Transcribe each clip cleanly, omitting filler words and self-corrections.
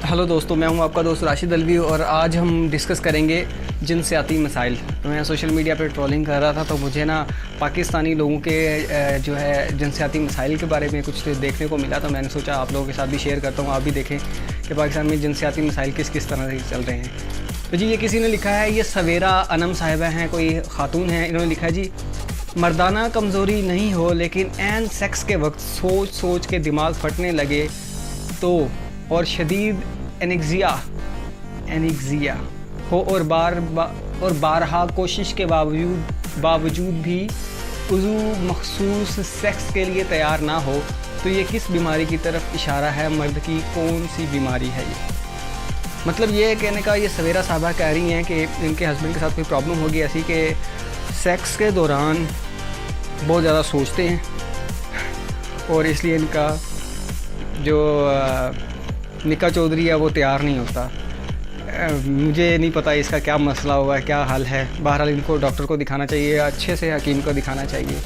Hello दोस्तों, मैं हूं आपका दोस्त राशिद अलवी और आज हम डिस्कस करेंगे जिनसियाती मसाइल। तो मैं सोशल मीडिया पे ट्रोलिंग कर रहा था तो मुझे ना पाकिस्तानी लोगों के जो है जिनसियाती मसाइल के बारे में कुछ देखने को मिला, तो मैंने सोचा आप लोगों के साथ भी शेयर करता हूं, आप भी देखें कि पाकिस्तान में जिनसियाती मसाइल किस किस तरह से चल रहे हैं। तो जी ये किसी ने लिखा है, ये सवेरा अनम साहिबा हैं, कोई ख़ातून है, इन्होंने लिखा है जी मर्दाना कमज़ोरी नहीं हो लेकिन एन सेक्स के वक्त सोच सोच के दिमाग फटने लगे तो और शदीद एनेक्सिया हो और बारहा कोशिश के बावजूद भी उज़ू मखसूस सेक्स के लिए तैयार ना हो, तो ये किस बीमारी की तरफ इशारा है? मर्द की कौन सी बीमारी है ये? मतलब ये कहने का, ये सवेरा साहबा कह रही हैं कि इनके हस्बैंड के साथ कोई प्रॉब्लम होगी ऐसी कि सेक्स के दौरान बहुत ज़्यादा सोचते हैं और इसलिए इनका जो निका चौधरी है वो तैयार नहीं होता। मुझे नहीं पता इसका क्या मसला होगा, क्या हल है। बहरहाल इनको डॉक्टर को दिखाना चाहिए, अच्छे से हकीम को दिखाना चाहिए।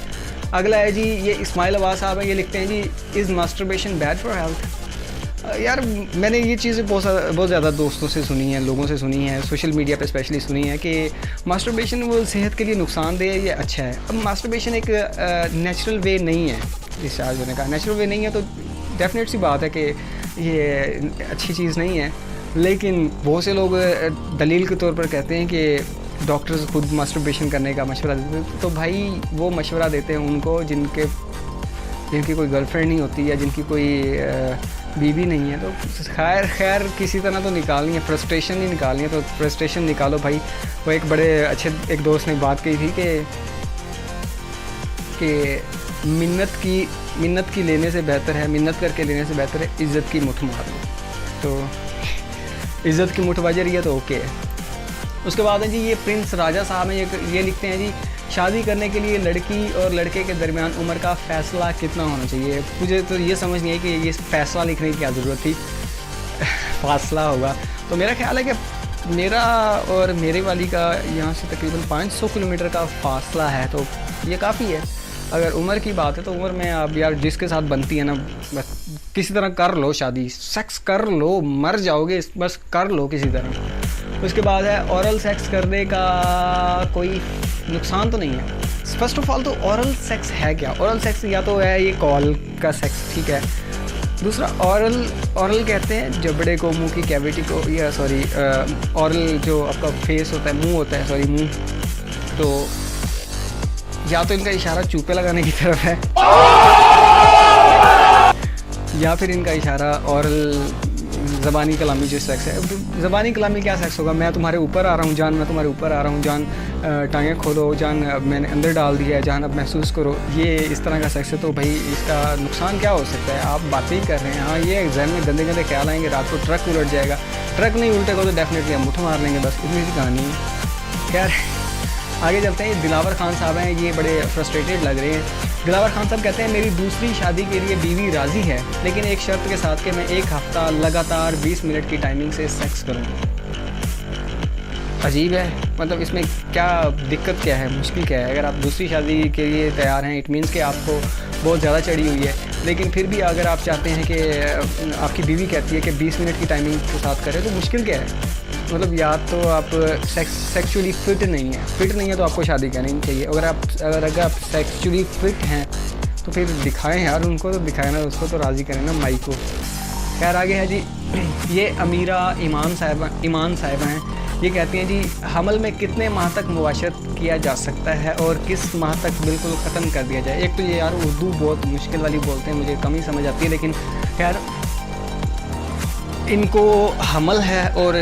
अगला है जी, ये इस्माइल अब्बास साहब है, ये लिखते हैं जी is masturbation bad for health? यार मैंने ये चीज़ें बहुत ज़्यादा दोस्तों से सुनी हैं, लोगों से सुनी हैं, सोशल मीडिया पे स्पेशली सुनी है कि मास्टरबेशन वो सेहत के लिए नुकसानदेह है या अच्छा है। अब मास्टरबेशन एक नेचुरल वे नहीं है, डिस्चार्ज होने का नेचुरल वे नहीं है, तो डेफिनेट सी बात है कि ये अच्छी चीज़ नहीं है। लेकिन बहुत से लोग दलील के तौर पर कहते हैं कि डॉक्टर्स खुद मास्टरबेशन करने का मशवरा देते हैं, तो भाई वो मशवरा देते हैं उनको जिनकी कोई गर्लफ्रेंड नहीं होती या जिनकी कोई बीवी नहीं है। तो खैर किसी तरह तो निकालनी है, फ्रस्ट्रेशन नहीं निकालनी है तो फ्रस्ट्रेशन निकालो भाई। वो एक बड़े अच्छे एक दोस्त ने बात कही थी कि मिन्नत की लेने से बेहतर है, मिन्नत करके लेने से बेहतर है इज़्ज़त की मुठ मार लो। तो इज़्ज़त की मुठ बज रही है तो ओके है। उसके बाद है जी, ये प्रिंस राजा साहब हैं, ये लिखते हैं जी शादी करने के लिए लड़की और लड़के के दरमियान उम्र का फ़ैसला कितना होना चाहिए? मुझे तो ये समझ नहीं है कि ये फ़ैसला लिखने की क्या ज़रूरत थी। फासला होगा तो मेरा ख्याल है कि मेरा और मेरे वाली का यहाँ से तकरीबन 500 किलोमीटर का फ़ासला है, तो ये काफ़ी है। अगर उम्र की बात है तो उम्र में आप यार जिसके साथ बनती है ना, बस किसी तरह कर लो शादी, सेक्स कर लो, मर जाओगे बस कर लो किसी तरह। उसके बाद है औरल सेक्स करने का कोई नुकसान तो नहीं है। फर्स्ट ऑफ ऑल तो औरल सेक्स है क्या? औरल सेक्स या तो है ये कॉल का सेक्स, ठीक है। दूसरा औरल कहते हैं जबड़े को, मुंह की कैविटी को, या सॉरी औरल जो आपका फेस होता है, मुंह होता है, सॉरी मुंह, तो या तो इनका इशारा चूपे लगाने की तरफ है या फिर इनका इशारा औरल ज़बानी कलामी जो सेक्स है। ज़बानी कलामी क्या सेक्स होगा? मैं तुम्हारे ऊपर आ रहा हूँ जान, मैं तुम्हारे ऊपर आ रहा हूँ जान, टांगें खोलो जान, अब मैंने अंदर डाल दिया है जान, अब महसूस करो, ये इस तरह का सेक्स है। तो भाई इसका नुकसान क्या हो सकता है? आप बातें ही कर रहे हैं। हाँ, ये जहन में गंदे गंदे ख्याल आएंगे, रात को ट्रक उलट जाएगा, ट्रक नहीं उल्टेगा तो डेफिनेटली हम मुठ मार लेंगे, बस इतनी सी कहानी है। खैर आगे चलते हैं। दिलावर खान साहब हैं, ये बड़े फ्रस्ट्रेटेड लग रहे हैं। दिलावर खान साहब कहते हैं मेरी दूसरी शादी के लिए बीवी राज़ी है लेकिन एक शर्त के साथ कि मैं 1 हफ़्ता लगातार 20 मिनट की टाइमिंग से सेक्स करूँगा। अजीब है, मतलब इसमें क्या दिक्कत क्या है, मुश्किल क्या है? अगर आप दूसरी शादी के लिए तैयार हैं, इट मीन्स कि आपको बहुत ज़्यादा चढ़ी हुई है, लेकिन फिर भी अगर आप चाहते हैं कि आपकी बीवी कहती है कि 20 मिनट की टाइमिंग के साथ करें, तो मुश्किल क्या है? मतलब या तो आप सेक्सुअली फिट नहीं है तो आपको शादी करनी नहीं चाहिए। अगर आप सेक्सुअली फिट हैं तो फिर दिखाएं यार उनको, तो दिखाएं ना, उसको तो राज़ी करें ना, माई को। खैर आगे है जी, ये अमीरा ईमान साहिबा हैं, ये कहती हैं जी हमल में कितने माह तक मुबाशरत किया जा सकता है और किस माह तक बिल्कुल ख़त्म कर दिया जाए? एक तो ये यार उर्दू बहुत मुश्किल वाली बोलते हैं, मुझे कम ही समझ आती है, लेकिन खैर इनको हमल है और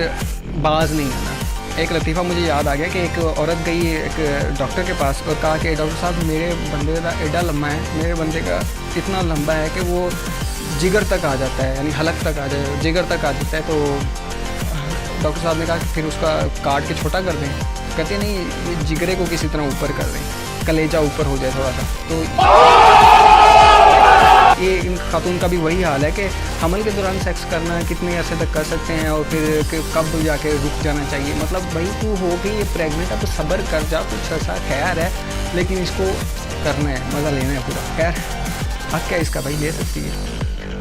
बाज नहीं आना। एक लतीफ़ा मुझे याद आ गया कि एक औरत गई एक डॉक्टर के पास और कहा कि डॉक्टर साहब मेरे बंदे का एडा लम्बा है, मेरे बंदे का इतना लंबा है कि वो जिगर तक आ जाता है, यानी हलक तक आ जाए, जिगर तक आ जाता है। तो डॉक्टर साहब ने कहा कि फिर उसका काट के छोटा कर दें। कहते नहीं, ये जिगरे को किसी तरह ऊपर कर दें, कलेजा ऊपर हो जाए थोड़ा सा। तो ये इन खातून का भी वही हाल है कि हमल के दौरान सेक्स करना कितने अरसे तक कर सकते हैं और फिर कब जाके रुक जाना चाहिए? मतलब भाई तू हो गई ये प्रेग्नेंट, अब सब्र कर जा, कुछ ऐसा खैर है, लेकिन इसको करना है, मज़ा लेना है पूरा। खैर हक क्या इसका भाई, ले सकती है।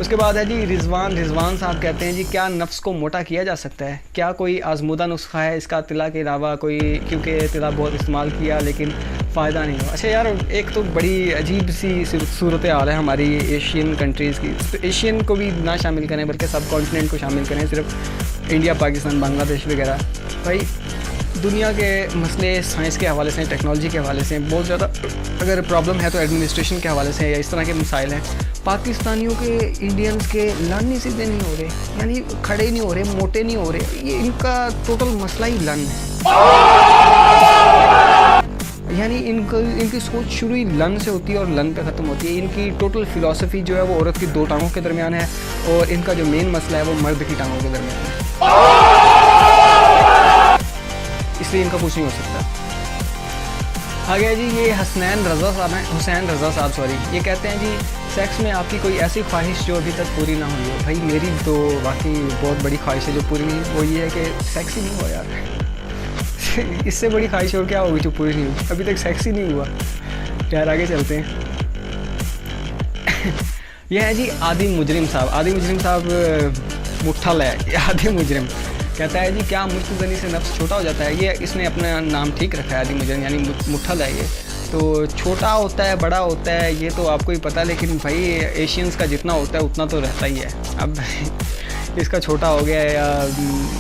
उसके बाद है जी रिजवान साहब कहते हैं जी, क्या नफ्स को मोटा किया जा सकता है? क्या कोई आजमूदा नुस्खा है इसका तिला के अलावा कोई? क्योंकि तिला बहुत इस्तेमाल किया लेकिन फ़ायदा नहीं हुआ। अच्छा यार, एक तो बड़ी अजीब सी सूरत हाल है हमारी एशियन कंट्रीज़ की। तो एशियन को भी ना शामिल करें बल्कि सब कॉन्टिनेंट को शामिल करें, सिर्फ इंडिया, पाकिस्तान, बांग्लादेश वगैरह। भाई दुनिया के मसले साइंस के हवाले से, टेक्नोलॉजी के हवाले से बहुत ज़्यादा अगर प्रॉब्लम है तो एडमिनिस्ट्रेशन के हवाले से या इस तरह के मसाइल हैं। पाकिस्तानियों के, इंडियंस के लन सीधे नहीं हो रहे, यानी खड़े नहीं हो रहे, मोटे नहीं हो रहे। ये इनका टोटल मसला ही लन है, यानी इनकी सोच शुरू ही लन से होती है और लन पे ख़त्म होती है। इनकी टोटल फ़िलासफ़ी जो है वो औरत की 2 टांगों के दरमियान है, और इनका जो मेन मसला है वो मर्द की टांगों के दरमियान है, इसलिए इनका कुछ नहीं हो सकता। आगे जी ये हुसैन रज़ा साहब सॉरी, ये कहते हैं जी, सेक्स में आपकी कोई ऐसी ख्वाहिश जो अभी तक पूरी ना हुई हो? भाई मेरी तो वाकई बहुत बड़ी ख्वाहिश है जो पूरी नहीं, वो ये है कि सेक्स ही नहीं हुआ यार। इससे बड़ी ख्वाहिश और क्या होगी जो पूरी नहीं हुई? अभी तक सेक्स ही नहीं हुआ यार। आगे चलते हैं। यह है जी आदि मुजरिम साहब मुठल है। आदि मुजरिम कहता है जी, क्या मुर्तज़नी से नफ्स छोटा हो जाता है? ये इसने अपना नाम ठीक रखा है, आदि मुजरिम, यानी मुठल है ये। तो छोटा होता है, बड़ा होता है, ये तो आपको ही पता, लेकिन भाई एशियंस का जितना होता है उतना तो रहता ही है। अब इसका छोटा हो गया है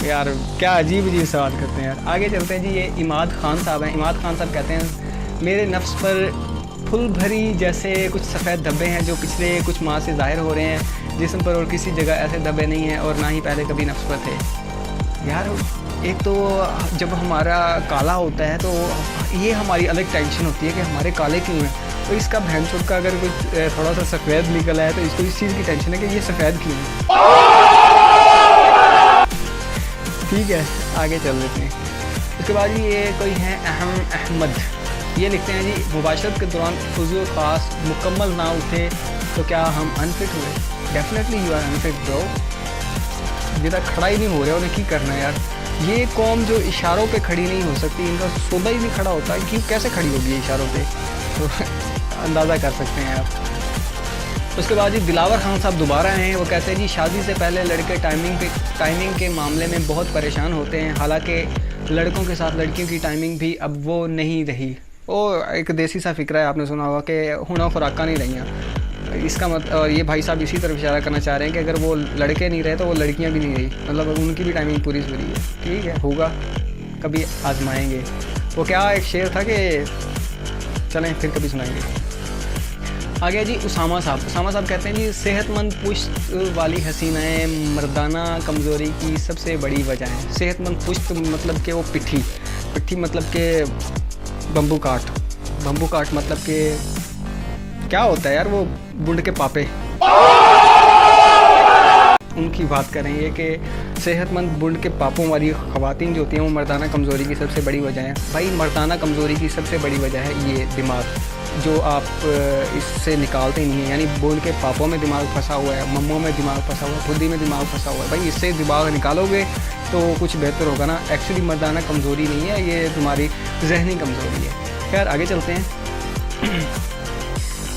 यार, क्या अजीब सवाल करते हैं यार। आगे चलते हैं जी, ये इमाद खान साहब हैं। इमाद खान साहब कहते हैं, मेरे नफ्स पर फुल भरी जैसे कुछ सफ़ेद धब्बे हैं जो पिछले कुछ माह से ज़ाहिर हो रहे हैं। जिस्म पर और किसी जगह ऐसे धब्बे नहीं हैं और ना ही पहले कभी नफ्स पर थे। यार एक तो जब हमारा काला होता है तो ये हमारी अलग टेंशन होती है कि हमारे काले क्यों हैं, तो इसका भैंसुर का अगर कुछ थोड़ा सा सफ़ेद निकला है तो इसको इस चीज़ की टेंशन है कि ये सफ़ेद क्यों है। ठीक है, आगे चल लेते हैं। उसके बाद ये कोई है अहमद, ये लिखते हैं जी, मुबाशरत के दौरान फुज़ूल ख़ास मुकम्मल ना उठे तो क्या हम अनफिट हुए? Definitely you are unfit bro. जितना खड़ा ही नहीं हो रहा उन्हें क्या करना है यार। ये कौम जो इशारों पे खड़ी नहीं हो सकती, इनका सौदा ही नहीं खड़ा होता है, क्यों कैसे खड़ी होगी इशारों पे? तो अंदाज़ा कर सकते हैं आप। उसके बाद जी दिलावर खान साहब दोबारा हैं। वो कहते हैं जी, शादी से पहले लड़के टाइमिंग के मामले में बहुत परेशान होते हैं, हालांकि लड़कों के साथ लड़कियों की टाइमिंग भी अब वो नहीं रही। वो एक देसी सा फिक्रा है, आपने सुना होगा कि हुना खुराका नहीं रही। इसका और ये भाई साहब इसी तरफ इशारा करना चाह रहे हैं कि अगर वो लड़के नहीं रहे तो वो लड़कियां भी नहीं रही, मतलब उनकी भी टाइमिंग पूरी है। ठीक है, होगा, कभी आजमाएंगे। वो क्या एक शेर था कि चलें फिर कभी सुनाएंगे। आगे जी उसामा साहब कहते हैं जी, सेहतमंद पुश्त वाली हसीनाएँ मर्दाना कमज़ोरी की सबसे बड़ी वजह है। सेहतमंद पुश्त मतलब कि वो पिट्ठी मतलब कि बम्बू काट मतलब कि क्या होता है यार, वो बुंड के पापे, उनकी बात करें। ये कि सेहतमंद बुंड के पापों वाली ख़वातीन जो होती हैं वो मर्दाना कमज़ोरी की सबसे बड़ी वजह है। भाई मर्दाना कमज़ोरी की सबसे बड़ी वजह है ये दिमाग, जो आप इससे निकालते नहीं हैं। यानी बुंड के पापों में दिमाग फंसा हुआ है, मम्मों में दिमाग फंसा हुआ है, खुदी में दिमाग फंसा हुआ है। भाई इससे दिमाग निकालोगे तो कुछ बेहतर होगा ना। एक्चुअली मर्दाना कमज़ोरी नहीं है, ये तुम्हारी जहनी कमज़ोरी है। खैर आगे चलते हैं।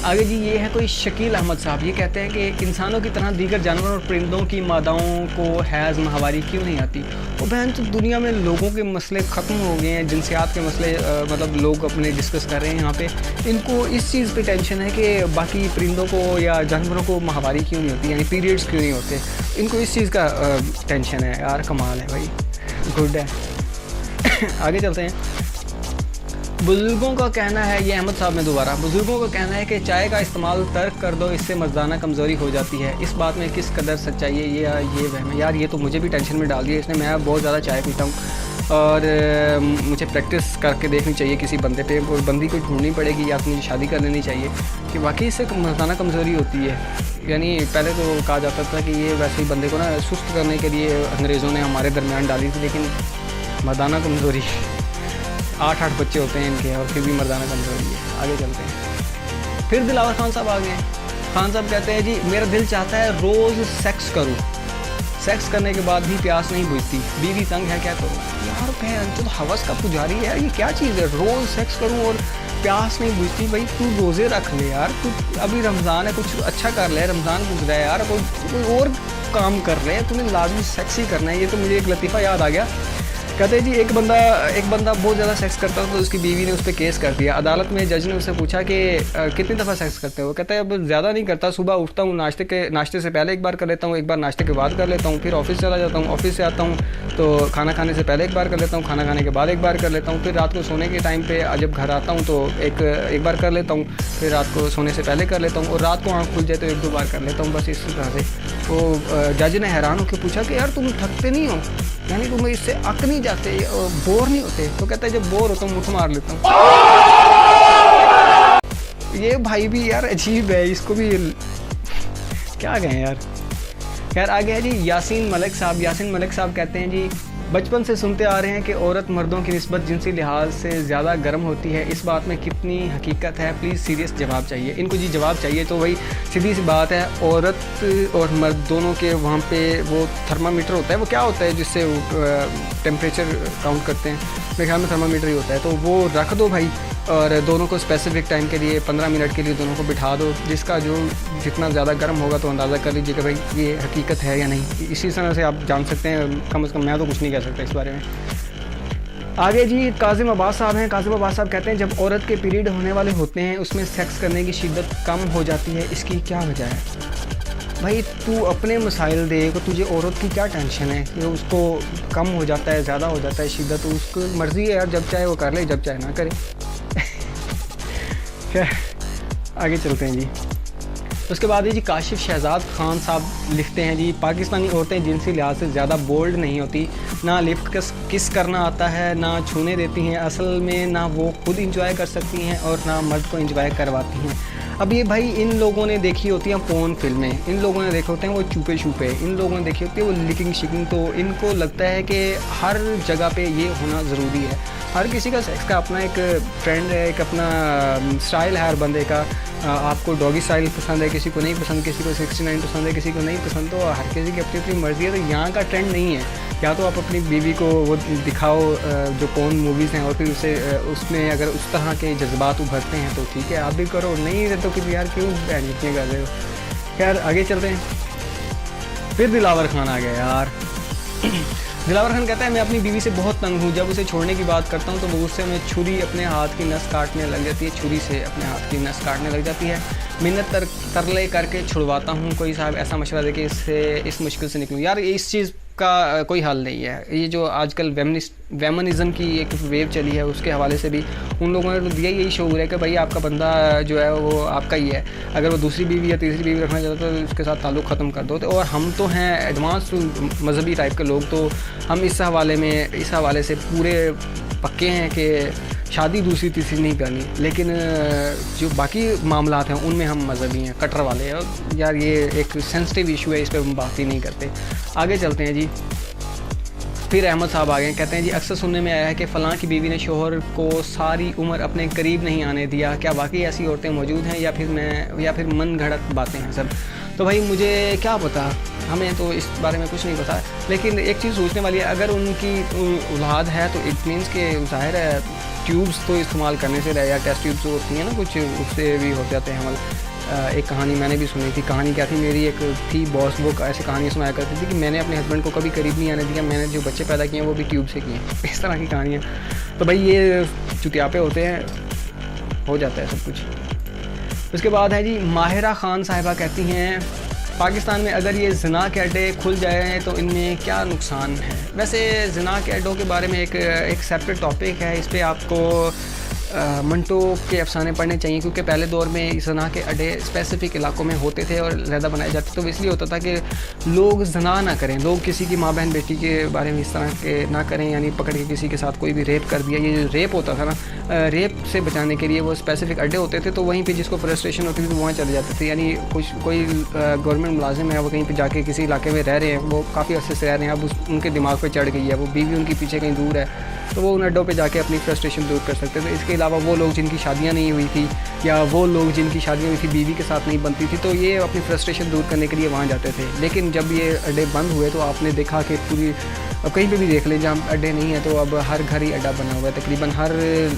आगे जी ये है कोई शकील अहमद साहब, ये कहते हैं कि इंसानों की तरह दीगर जानवरों और परिंदों की मादाओं को हैज़ माहवारी क्यों नहीं आती? वो बहन तो दुनिया में लोगों के मसले ख़त्म हो गए हैं, जिनसियात के मसले मतलब लोग अपने डिस्कस कर रहे हैं यहाँ पे। इनको इस चीज़ पे टेंशन है कि बाकी परिंदों को या जानवरों को माहवारी क्यों नहीं होती, यानी पीरियड्स क्यों नहीं होते। इनको इस चीज़ का टेंशन है यार। कमाल है भाई, गुड है। आगे चलते हैं। बुज़ुर्गों का कहना है, ये अहमद साहब ने दोबारा, बुज़ुर्गों का कहना है कि चाय का इस्तेमाल तर्क कर दो, इससे मर्दाना कमज़ोरी हो जाती है। इस बात में किस कदर सच्चाई है ये वहम है? यार ये तो मुझे भी टेंशन में डाल दिया इसने। मैं बहुत ज़्यादा चाय पीता हूँ और मुझे प्रैक्टिस करके देखनी चाहिए किसी बंदे पे, और बंदी को ढूंढनी पड़ेगी या तो मुझे शादी कर लेनी चाहिए कि वाकई इससे मर्दाना कमज़ोरी होती है। यानी पहले तो कहा जाता था कि ये वैसे ही बंदे को ना सुस्त करने के लिए अंग्रेज़ों ने हमारे दरमियान डाली थी, लेकिन मर्दाना कमज़ोरी 8 बच्चे होते हैं इनके और फिर भी मर्दाना कमज़ोरी है। आगे चलते हैं। फिर दिलावर खान साहब आ गए। खान साहब कहते हैं जी, मेरा दिल चाहता है रोज़ सेक्स करूँ। सेक्स करने के बाद भी प्यास नहीं बुझती, बीवी तंग है क्या करूँ। यार मैं तो हवस का पुजारी है, ये क्या चीज़ है, रोज़ सेक्स करूँ और प्यास नहीं बुझती। भाई तू रोज़े रख ले यार, तू अभी रमज़ान है, कुछ अच्छा कर ले, रमज़ान गुजरा है यार, कोई और काम कर रहे हैं, तूने लाजमी सेक्स ही करना है। ये तो मुझे एक लतीफ़ा याद आ गया। कहते हैं जी एक बंदा बहुत ज़्यादा सेक्स करता था, तो उसकी बीवी ने उस पर केस कर दिया। अदालत में जज ने उससे पूछा कि कितनी दफ़ा सेक्स करते हो। कहता है अब ज़्यादा नहीं करता, सुबह उठता हूँ, नाश्ते से पहले एक बार कर लेता हूँ, एक बार नाश्ते के बाद कर लेता हूँ, फिर ऑफिस चला जाता हूँ, ऑफिस से आता हूँ तो खाना खाने से पहले एक बार कर लेता हूँ, खाना खाने के बाद एक बार कर लेता हूँ, फिर रात को सोने के टाइम पे जब घर आता हूँ तो एक बार कर लेता हूँ, फिर रात को सोने से पहले कर लेता हूँ, और रात को आँख खुल जाए तो 1-2 बार कर लेता हूँ, बस इसी तरह से। तो जज ने हैरान होकर पूछा कि यार तुम थकते नहीं हो, यानी तुम्हें इससे अक नहीं जाते, बोर नहीं होते। तो कहता है जब बोर होता हूँ मुठ मार लेता हूँ। ये भाई भी यार अजीब है, इसको भी क्या कहें यार। खैर आगे है जी यासीन मलिक साहब कहते हैं जी बचपन से सुनते आ रहे हैं कि औरत मर्दों की निस्बत जिनसी लिहाज से ज़्यादा गर्म होती है, इस बात में कितनी हकीकत है, प्लीज़ सीरियस जवाब चाहिए। इनको जी जवाब चाहिए, तो वही सीधी सी बात है, औरत और मर्द दोनों के वहाँ पे वो थर्मामीटर होता है, वो क्या होता है जिससे टेम्परेचर काउंट करते हैं, मेरे ख्याल में थर्मामीटर ही होता है, तो वो रख दो भाई, और दोनों को स्पेसिफिक टाइम के लिए 15 मिनट के लिए दोनों को बिठा दो, जिसका जो जितना ज़्यादा गर्म होगा तो अंदाज़ा कर लीजिए कि भाई ये हकीकत है या नहीं। इसी तरह से आप जान सकते हैं, कम से कम मैं तो कुछ नहीं कह सकता इस बारे में। आगे जी कासिम अब्बास साहब हैं। कासिम अब्बास साहब कहते हैं जब औरत के पीरियड होने वाले होते हैं उसमें सेक्स करने की शिद्दत कम हो जाती है, इसकी क्या वजह है। भाई तू अपने मसाइल देख, तुझे औरत की क्या टेंशन है कि उसको कम हो जाता है, ज़्यादा हो जाता है शिद्दत, उसको मर्ज़ी है यार, जब चाहे वो कर ले, जब चाहे ना करे। क्या आगे चलते हैं जी। उसके बाद है जी काशिफ शहजाद खान साहब लिखते हैं जी पाकिस्तानी औरतें जिनसी लिहाज से ज़्यादा बोल्ड नहीं होती, ना लिफ्ट किस करना आता है, ना छूने देती हैं, असल में ना वो खुद इंजॉय कर सकती हैं और ना मर्द को इंजॉय करवाती हैं। अब ये भाई इन लोगों ने देखी होती हैं पोर्न फिल्में, इन लोगों ने देखे होते हैं वो चुपे छुपे, इन लोगों ने देखी होती है वो लिकिंग शिकिंग, तो इनको लगता है कि हर जगह पे ये होना ज़रूरी है। हर किसी का सेक्स का अपना एक ट्रेंड है, एक अपना स्टाइल है हर बंदे का। आपको डॉगी स्टाइल पसंद है, किसी को नहीं पसंद, किसी को 69 पसंद है, किसी को नहीं पसंद, तो हर किसी की अपनी अपनी मर्ज़ी है। तो यहाँ का ट्रेंड नहीं है, या तो आप अपनी बीवी को वो दिखाओ जो पोर्न मूवीज़ हैं, और फिर उसमें अगर उस तरह के जज्बात उभरते हैं तो ठीक है आप भी करो, नहीं तो कि यार क्यों इतने कर रहे हो। खैर आगे चलते हैं। फिर दिलावर खान आ गया यार। दिलावर खान कहता है मैं अपनी बीवी से बहुत तंग हूँ, जब उसे छोड़ने की बात करता हूँ तो वो गुस्से में छुरी अपने हाथ की नस काटने लग जाती है, छुरी से अपने हाथ की नस काटने लग जाती है। मिन्नत तरले करके छुड़वाता हूँ, कोई साहब ऐसा मशवरा दे कि इससे इस मुश्किल से निकलूँ। यार इस चीज़ का कोई हल नहीं है। ये जो आजकल वेमनिज़म की एक वेव चली है उसके हवाले से भी उन लोगों ने तो दिया यही शऊर है कि भाई आपका बंदा जो है वो आपका ही है, अगर वो दूसरी बीवी या तीसरी बीवी रखना चाहता है तो उसके साथ ताल्लुक़ ख़त्म कर दो। और हम तो हैं एडवांस मजहबी टाइप के लोग, तो हम इस हवाले से पूरे पक्के हैं कि शादी दूसरी तीसरी नहीं करनी, लेकिन जो बाकी मामलात हैं उनमें हम मजहबी हैं, कट्टर वाले हैं। यार ये एक सेंसिटिव इशू है, इस पर हम बात ही नहीं करते। आगे चलते हैं जी। फिर अहमद साहब आ गए, कहते हैं जी अक्सर सुनने में आया है कि फ़लाँ की बीवी ने शोहर को सारी उम्र अपने करीब नहीं आने दिया, क्या वाकई ऐसी औरतें मौजूद हैं या फिर मन घड़त बातें हैं सब। तो भाई मुझे क्या पता, हमें तो इस बारे में कुछ नहीं पता, लेकिन एक चीज़ सोचने वाली है, अगर उनकी औलाद है तो इट मीन्स के ज़ाहिर है ट्यूब्स तो इस्तेमाल करने से रहे, या टेस्ट ट्यूब्स जो होती हैं ना कुछ, उससे भी हो जाते हैं हमल। एक कहानी मैंने भी सुनी थी, कहानी क्या थी, मेरी एक थी बॉस, वो ऐसी कहानियाँ सुनाया करती थी कि मैंने अपने हस्बैंड को कभी करीब नहीं आने दिया, मैंने जो बच्चे पैदा किए हैं वो भी ट्यूब से किए हैं, इस तरह की कहानियाँ। तो भाई ये चुतियापे होते हैं, हो जाता है सब कुछ। उसके बाद है जी माहिरा खान साहिबा कहती हैं पाकिस्तान में अगर ये ज़िना के अड्डे खुल जाए तो इनमें क्या नुकसान है। वैसे ज़िना के अड्डों के बारे में एक सेपरेट टॉपिक है, इस पर आपको मंटो के अफसाने पढ़ने चाहिए, क्योंकि पहले दौर में ज़िना के अड्डे स्पेसिफ़िक इलाकों में होते थे और ज़्यादा बनाए जाते, तो इसलिए होता था कि लोग ज़िना ना करें, लोग किसी की माँ बहन बेटी के बारे में इस तरह के ना करें, यानी पकड़ के किसी के साथ कोई भी रेप कर दिया। ये जो रेप होता था ना, रेप से बचाने के लिए वो स्पेसिफ़िक अड्डे होते थे, तो वहीं पर जिसको फ्रस्ट्रेशन होती थी तो वहाँ चले जाते थे। यानी कोई गवर्नमेंट मुलाजिम है, वो कहीं पर जाके किसी इलाके में रह रहे हैं, वो काफ़ी अर्से से रह रहे हैं, अब उनके दिमाग पर चढ़ गई है, वो बीवी उनकी पीछे कहीं दूर है, तो वो उन अड्डों पे जाके अपनी फ्रस्ट्रेशन दूर कर सकते थे। इसके अलावा वो लोग जिनकी शादियाँ नहीं हुई थी या वो लोग जिनकी शादियाँ हुई थी बीवी के साथ नहीं बनती थी, तो ये अपनी फ्रस्ट्रेशन दूर करने के लिए वहाँ जाते थे। लेकिन जब ये अड्डे बंद हुए तो आपने देखा कि पूरी, अब कहीं पे भी देख लें जहाँ अड्डे नहीं है तो अब हर घर ही अड्डा बना हुआ है। तकरीबन हर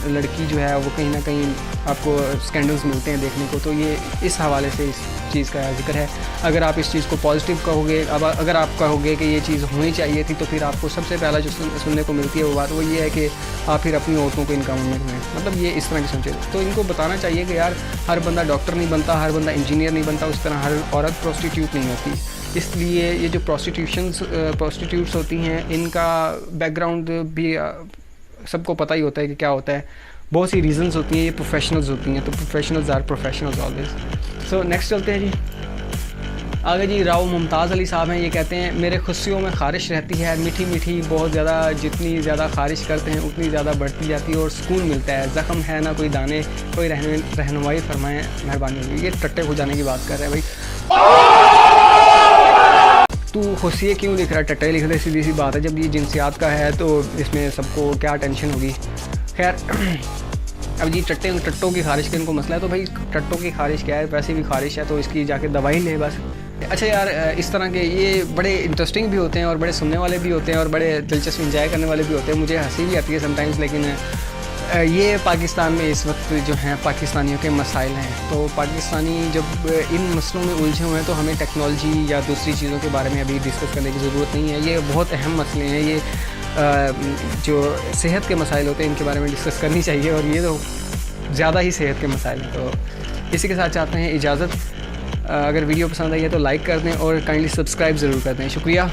लड़की जो है वो कहीं ना कहीं आपको स्कैंडल्स मिलते हैं देखने को। तो ये इस हवाले से इस चीज़ का जिक्र है। अगर आप इस चीज़ को पॉजिटिव कहोगे, अब अगर आप कहोगे कि ये चीज़ होनी चाहिए थी, तो फिर आपको सबसे पहला जो सुनने को मिलती है वो बात वो ये है कि आप फिर अपनी औरतों को इनका में हैं। मतलब ये इस तरह की सोचे। तो इनको बताना चाहिए कि यार हर बंदा डॉक्टर नहीं बनता, हर बंदा इंजीनियर नहीं बनता, उस तरह हर औरत प्रोस्टिट्यूट नहीं होती। इसलिए ये जो प्रोस्टिट्यूट्स होती हैं इनका बैकग्राउंड भी सबको पता ही होता है कि क्या होता है। बहुत सी रीज़न्स होती हैं, ये प्रोफेशनल्स होती हैं, तो professionals are professionals always. So next चलते हैं जी आगे जी। राव मुमताज़ अली साहब हैं, ये कहते हैं मेरे खुशियों में ख़ारिश रहती है, मीठी मीठी बहुत ज़्यादा, जितनी ज़्यादा ख़ारिश करते हैं उतनी ज़्यादा बढ़ती जाती है और सुकून मिलता है। ज़ख्म है ना कोई दाने, कोई रहनुमाई फरमाएं मेहरबानी होगी। ये टट्टे हो जाने की बात कर रहे हैं भाई। तू खुशिये क्यों लिख रहा है, टट्टे लिख रहे, सीधी सी बात है। जब ये जिनसियात का है तो इसमें सबको क्या टेंशन होगी। खैर अब जी टट्टों की ख़ारिश का इनको मसला है, तो भाई टट्टों की ख़ारिश क्या है, वैसे भी ख़ारिश है तो इसकी जाके दवाई ले बस। अच्छा यार, इस तरह के ये बड़े इंटरेस्टिंग भी होते हैं और बड़े सुनने वाले भी होते हैं और बड़े दिलचस्प इंजॉय करने वाले भी होते हैं। मुझे हंसी भी आती है समटाइम्स, लेकिन ये पाकिस्तान में इस वक्त जो हैं पाकिस्तानियों के मसाइल हैं। तो पाकिस्तानी जब इन मसलों में उलझे हुए हैं तो हमें टेक्नोलॉजी या दूसरी चीज़ों के बारे में अभी डिस्कस करने की ज़रूरत नहीं है। ये बहुत अहम मसले हैं, ये जो सेहत के मसाइल होते हैं इनके बारे में डिस्कस करनी चाहिए और ये तो ज़्यादा ही सेहत के मसाइल हैं। तो इसी के साथ चाहते हैं इजाज़त। अगर वीडियो पसंद आई है तो लाइक कर दें और काइंडली सब्सक्राइब ज़रूर कर दें। शुक्रिया।